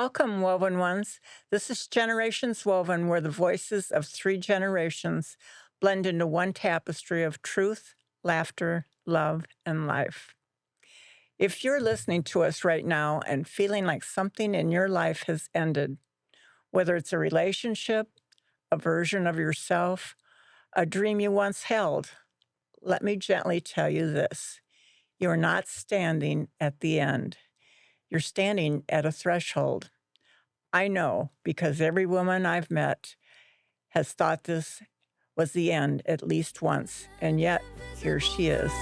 Welcome, woven ones. This is Generations Woven, where the voices of three generations blend into one tapestry of truth, laughter, love, and life. If you're listening to us right now and feeling like something in your life has ended, whether it's a relationship, a version of yourself, a dream you once held, let me gently tell you this. You're not standing at the end. You're standing at a threshold. I know because every woman I've met has thought this was the end at least once, and yet here she is.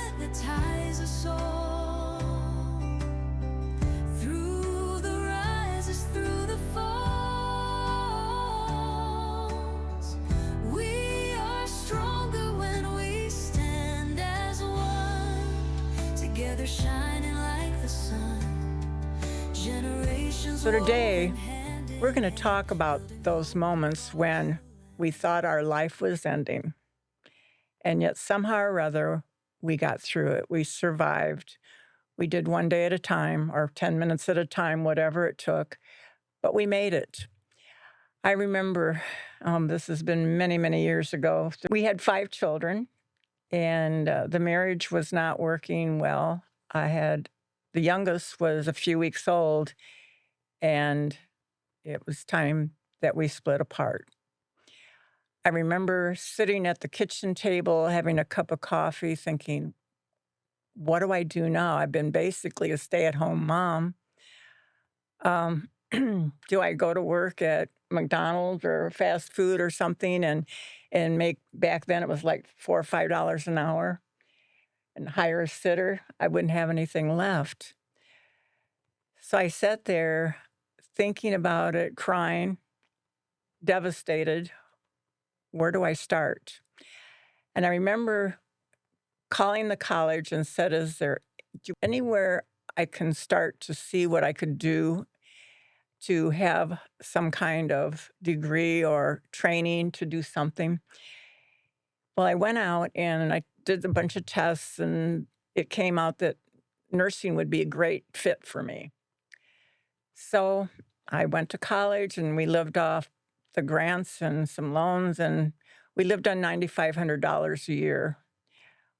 So today, we're going to talk about those moments when we thought our life was ending, and yet somehow or other, we got through it. We survived. We did one day at a time or 10 minutes at a time, whatever it took, but we made it. I remember, this has been many, many years ago. We had 5 children, and the marriage was not working well. The youngest was a few weeks old, and it was time that we split apart. I remember sitting at the kitchen table, having a cup of coffee, thinking, what do I do now? I've been basically a stay-at-home mom. Do I go to work at McDonald's or fast food or something and make, back then it was like $4 or $5 an hour, and hire a sitter? I wouldn't have anything left. So I sat there thinking about it, crying, devastated. Where do I start? And I remember calling the college and said, is there anywhere I can start to see what I could do to have some kind of degree or training to do something? Well, I went out and I did a bunch of tests, and it came out that nursing would be a great fit for me. So I went to college, and we lived off the grants and some loans, and we lived on $9,500 a year,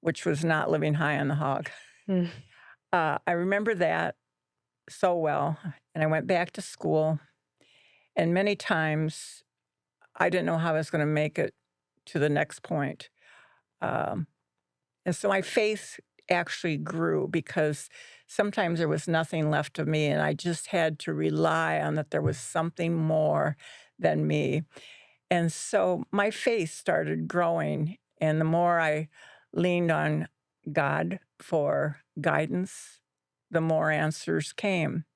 which was not living high on the hog. Mm. I remember that so well, and I went back to school, and many times I didn't know how I was going to make it to the next point. And so my faith actually grew because sometimes there was nothing left of me, and I just had to rely on that there was something more than me. And so my faith started growing, and the more I leaned on God for guidance, the more answers came.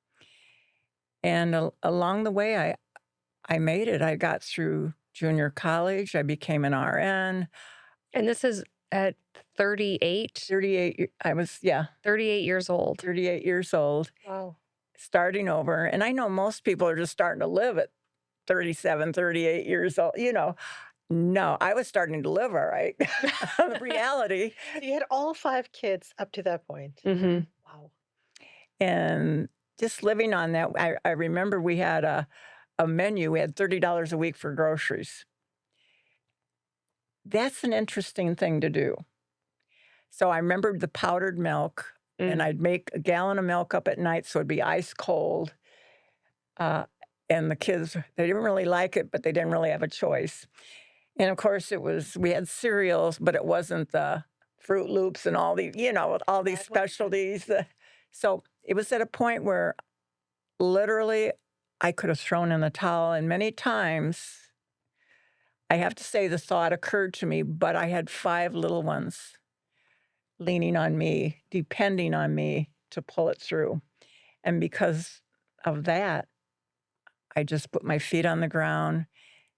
And along the way, I made it. I got through junior college. I became an RN. And this is at 38? 38, I was, yeah, 38 years old. 38 years old, Wow. starting over. And I know most people are just starting to live at 37, 38 years old. No, I was starting to live all right. The reality. You had all 5 kids up to that point. Mm-hmm. Wow. And just living on that, I remember we had a menu. We had $30 a week for groceries. That's an interesting thing to do. So I remembered the powdered milk, and I'd make a gallon of milk up at night so it'd be ice cold. And the kids, they didn't really like it, but they didn't really have a choice. And of course, we had cereals, but it wasn't the Fruit Loops and all these, all these specialties. So it was at a point where literally I could have thrown in the towel. And many times, I have to say the thought occurred to me, but I had 5 little ones leaning on me, depending on me to pull it through. And because of that, I just put my feet on the ground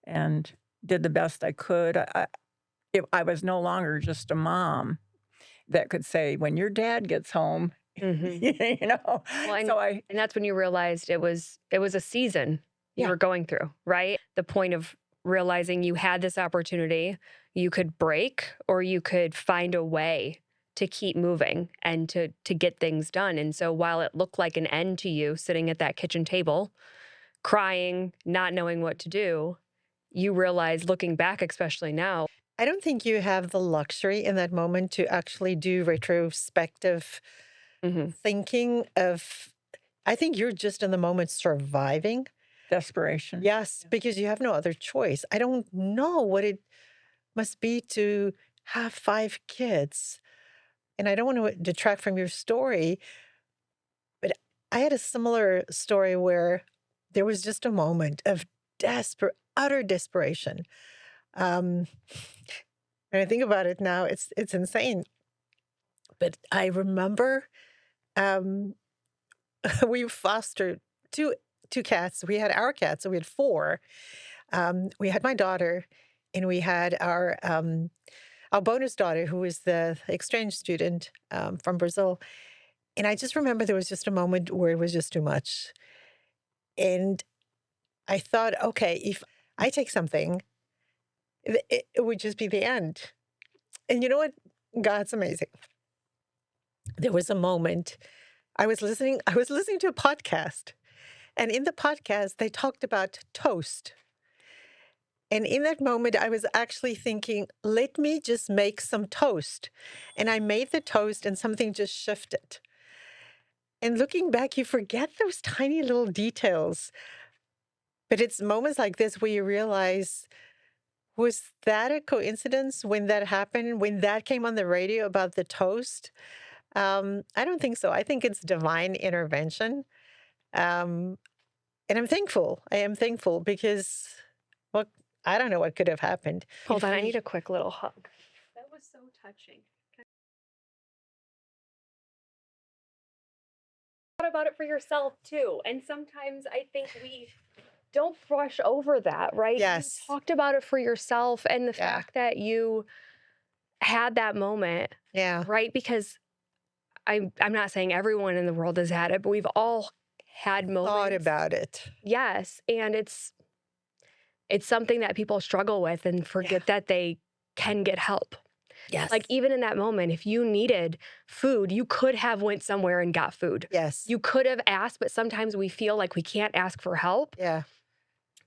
and did the best I could. I was no longer just a mom that could say, when your dad gets home, Mm-hmm. Well, and that's when you realized it was a season you were going through, right? The point of realizing you had this opportunity, you could break or you could find a way to keep moving and to get things done. And so while it looked like an end to you sitting at that kitchen table, crying, not knowing what to do, you realize looking back, especially now. I don't think you have the luxury in that moment to actually do retrospective thinking of, I think you're just in the moment surviving. Desperation. Yes, because you have no other choice. I don't know what it must be to have 5 kids. And I don't want to detract from your story, but I had a similar story where there was just a moment of utter desperation. And I think about it now, it's insane. But I remember um, we fostered two cats. We had our cats, so we had 4. We had my daughter, and we had our bonus daughter, who was the exchange student from Brazil. And I just remember there was just a moment where it was just too much. And I thought, okay, if I take something, it would just be the end. And you know what? God's amazing. There was a moment I was listening to a podcast, and in the podcast they talked about toast. And in that moment, I was actually thinking, let me just make some toast. And I made the toast and something just shifted. And looking back, you forget those tiny little details. But it's moments like this where you realize, was that a coincidence when that happened, when that came on the radio about the toast? I don't think so. I think it's divine intervention. Um, and I'm thankful. I am thankful because, well, I don't know what could have happened. Hold on, I need a quick little hug. That was so touching. Thought about it for yourself too. And sometimes I think we don't brush over that, right? Yes. You talked about it for yourself and the fact that you had that moment. Yeah. Right? Because I'm not saying everyone in the world has had it, but we've all had moments. Thought about it. Yes. And it's something that people struggle with and forget that they can get help. Yes. Like even in that moment, if you needed food, you could have went somewhere and got food. Yes. You could have asked, but sometimes we feel like we can't ask for help. Yeah.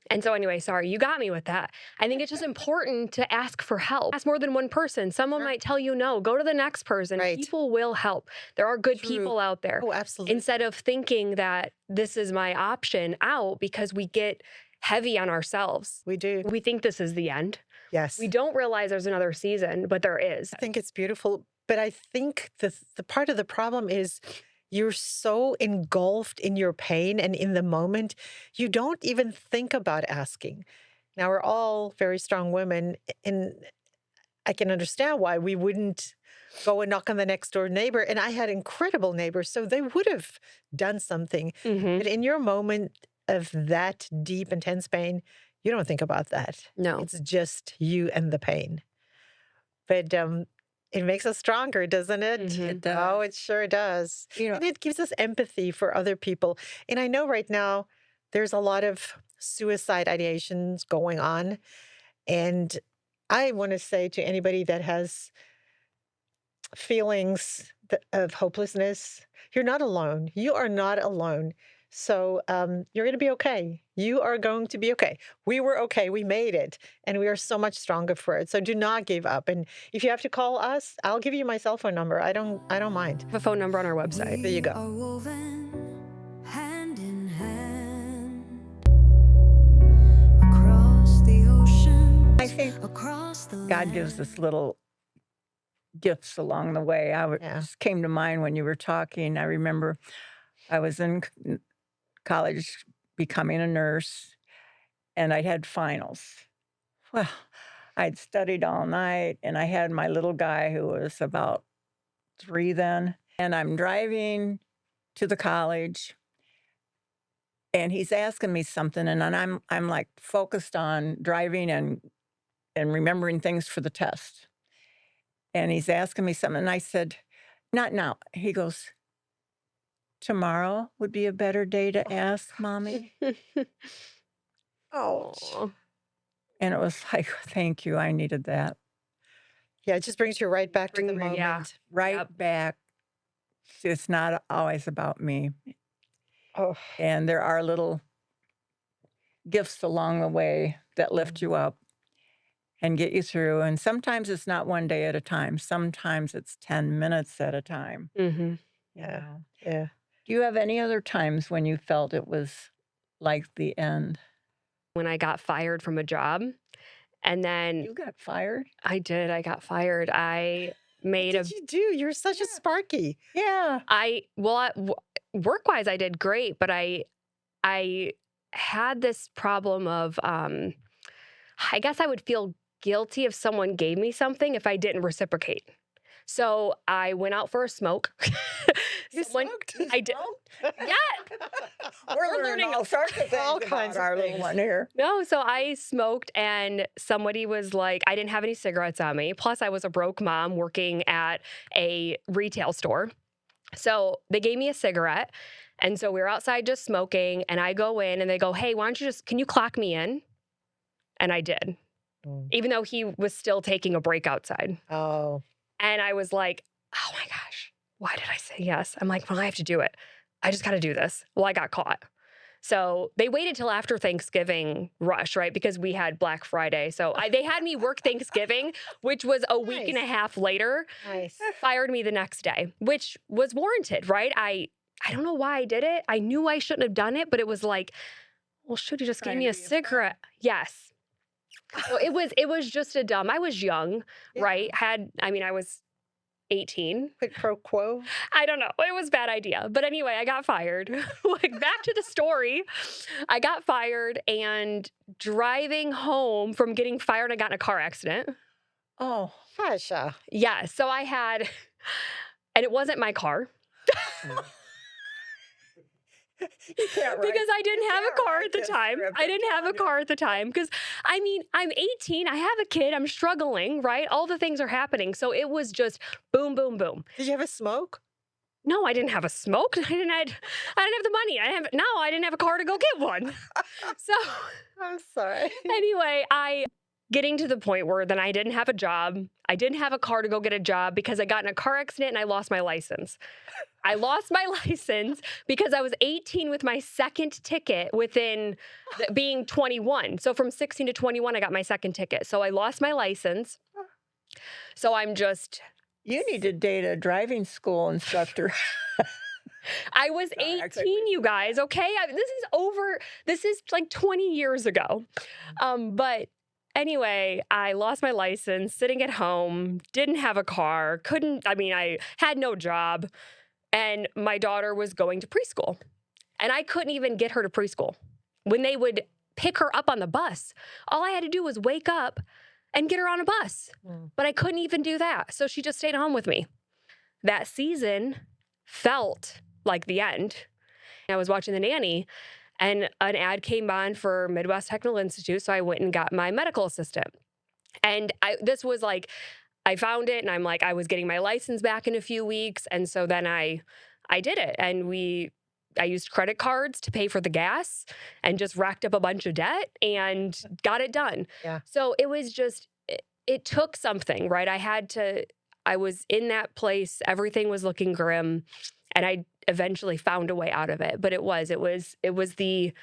And so anyway, sorry, you got me with that. I think it's just important to ask for help. Ask more than one person. Someone might tell you no. Go to the next person. Right. People will help. There are good True. people out there. Oh, absolutely. Instead of thinking that this is my option out, because we get heavy on ourselves. We do. We think this is the end. Yes. We don't realize there's another season, but there is. I think it's beautiful. But I think the part of the problem is you're so engulfed in your pain and in the moment, you don't even think about asking. Now, we're all very strong women, and I can understand why we wouldn't go and knock on the next door neighbor. And I had incredible neighbors, so they would have done something. Mm-hmm. But in your moment of that deep, intense pain, you don't think about that. No. It's just you and the pain. But it makes us stronger, doesn't it? Mm-hmm. It does. Oh, it sure does. You know, And it gives us empathy for other people. And I know right now there's a lot of suicide ideations going on. And I want to say to anybody that has feelings of hopelessness, you're not alone. You are not alone. So you're going to be okay. You are going to be okay. We were okay. We made it. And we are so much stronger for it. So do not give up. And if you have to call us, I'll give you my cell phone number. I don't mind. I have a phone number on our website. There you go. Are woven hand in hand across the ocean. I think Across the God gives us little gifts along the way. Just came to mind when you were talking. I remember I was in college becoming a nurse, and I had finals. Well, I'd studied all night, and I had my little guy who was about 3 then, and I'm driving to the college, and he's asking me something, and then I'm like focused on driving and remembering things for the test. And he's asking me something, and I said, "Not now." He goes, "Tomorrow would be a better day to ask, Mommy." Oh. And it was like, thank you. I needed that. Yeah, it just brings you right back to the Bring me- moment. yeah. Right back. It's not always about me. Oh, And there are little gifts along the way that lift you up and get you through. And sometimes it's not one day at a time. Sometimes it's 10 minutes at a time. Mm-hmm. Yeah. know. Yeah. Do you have any other times when you felt it was like the end? When I got fired from a job, and then You got fired? I got fired. I What made a did you do? You're such a Sparky. Yeah. work-wise I did great, but I had this problem of I guess I would feel guilty if someone gave me something if I didn't reciprocate. So I went out for a smoke. You Someone- smoked? I did. Yeah. We're learning all sorts of things all about kinds of our little things. one here. No, so I smoked, and somebody was like, I didn't have any cigarettes on me. Plus, I was a broke mom working at a retail store. So they gave me a cigarette. And so we were outside just smoking, and I go in and they go, hey, why don't you can you clock me in? And I did, even though he was still taking a break outside. Oh. And I was like, oh my gosh, why did I say yes? I'm like, well, I have to do it. I just got to do this. Well, I got caught. So they waited till after Thanksgiving rush, right? Because we had Black Friday. So they had me work Thanksgiving, which was a week and a half later, Nice. fired me the next day, which was warranted, right? I don't know why I did it. I knew I shouldn't have done it, but it was like, well, should you just gave Trying me to a be a friend. cigarette? Yes. So it was just a dumb. I was young, Yeah. right? I was 18. Quid pro quo. I don't know. It was a bad idea. But anyway, I got fired. Like, back to the story. I got fired, and driving home from getting fired, I got in a car accident. Oh, Tasha. Yeah. So I had, and it wasn't my car. you can't write. Because I didn't have a can't car write at the this time. script, I I'm didn't have a telling you. car at the time because I'm 18. I have a kid. I'm struggling, right? All the things are happening. So it was just boom, boom, boom. Did you have a smoke? No, I didn't have a smoke. I didn't have the money. I didn't have a car to go get one. So I'm sorry. anyway, getting to the point where then I didn't have a job. I didn't have a car to go get a job because I got in a car accident and I lost my license. I lost my license because I was 18 with my second ticket within being 21. So from 16 to 21, I got my second ticket. So I lost my license. So I'm just... You need to date a driving school instructor. I was Sorry, 18, you guys, okay? This is like 20 years ago. But anyway, I lost my license, sitting at home, didn't have a car, I had no job, and my daughter was going to preschool. And I couldn't even get her to preschool. When they would pick her up on the bus, all I had to do was wake up and get her on a bus. But I couldn't even do that. So she just stayed home with me. That season felt like the end. I was watching The Nanny, and an ad came on for Midwest Technical Institute, so I went and got my medical assistant. And this was like, I found it, and I'm like, I was getting my license back in a few weeks, and so then I did it. And I used credit cards to pay for the gas and just racked up a bunch of debt and got it done. Yeah. So it was just, it took something, right? I was in that place. Everything was looking grim, and I eventually found a way out of it. But it wasn't the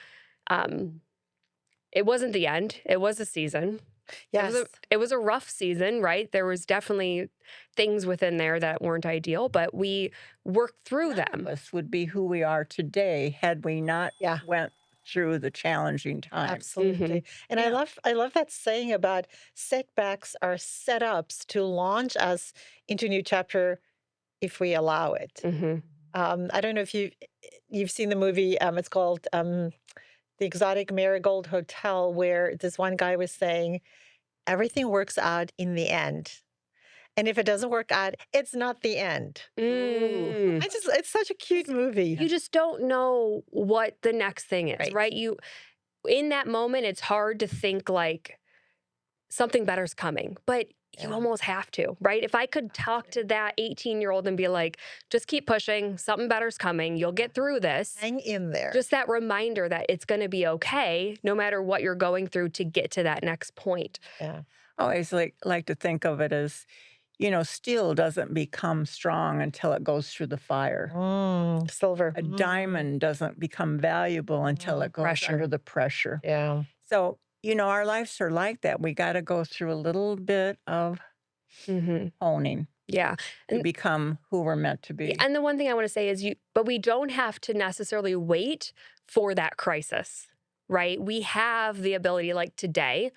end. It was a season. Yes. It was a rough season, right? There was definitely things within there that weren't ideal, but we worked through them. This would be who we are today had we not Yeah. went through the challenging times. Absolutely. And Yeah. I love that saying about setbacks are setups to launch us into a new chapter if we allow it. Mhm. I don't know if you've seen the movie. It's called The Exotic Marigold Hotel, where this one guy was saying, everything works out in the end. And if it doesn't work out, it's not the end. Mm. It's such a cute movie. You just don't know what the next thing is, Right. right? In that moment, it's hard to think like something better's coming, but you Yeah. almost have to, right? If I could talk to that 18-year-old and be like, just keep pushing, something better's coming, you'll get through this. Hang in there. Just that reminder that it's going to be okay, no matter what you're going through to get to that next point. Yeah. I always like to think of it as Steel doesn't become strong until it goes through the fire. Silver. A diamond doesn't become valuable until it goes Pressure. under the pressure. Yeah. So, our lives are like that. We got to go through a little bit of honing Yeah. to become who we're meant to be. And the one thing I want to say is but we don't have to necessarily wait for that crisis, right? We have the ability, like today,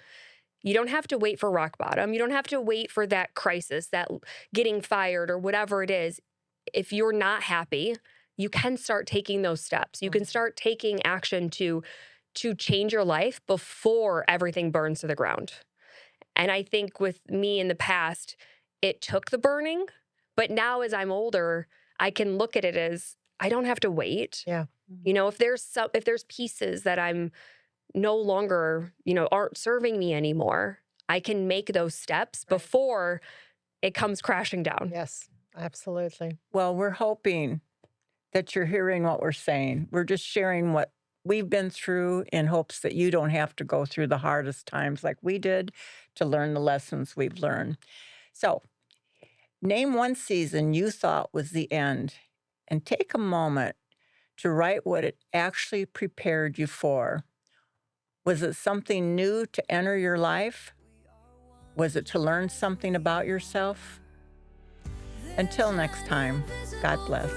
you don't have to wait for rock bottom. You don't have to wait for that crisis, that getting fired or whatever it is. If you're not happy, you can start taking those steps. You can start taking action to change your life before everything burns to the ground. And I think with me in the past, it took the burning, but now as I'm older, I can look at it as I don't have to wait. Yeah. If there's pieces that I'm no longer, aren't serving me anymore, I can make those steps before it comes crashing down. Yes, absolutely. Well, we're hoping that you're hearing what we're saying. We're just sharing what we've been through in hopes that you don't have to go through the hardest times like we did to learn the lessons we've learned. So, name one season you thought was the end and take a moment to write what it actually prepared you for. Was it something new to enter your life? Was it to learn something about yourself? Until next time, God bless.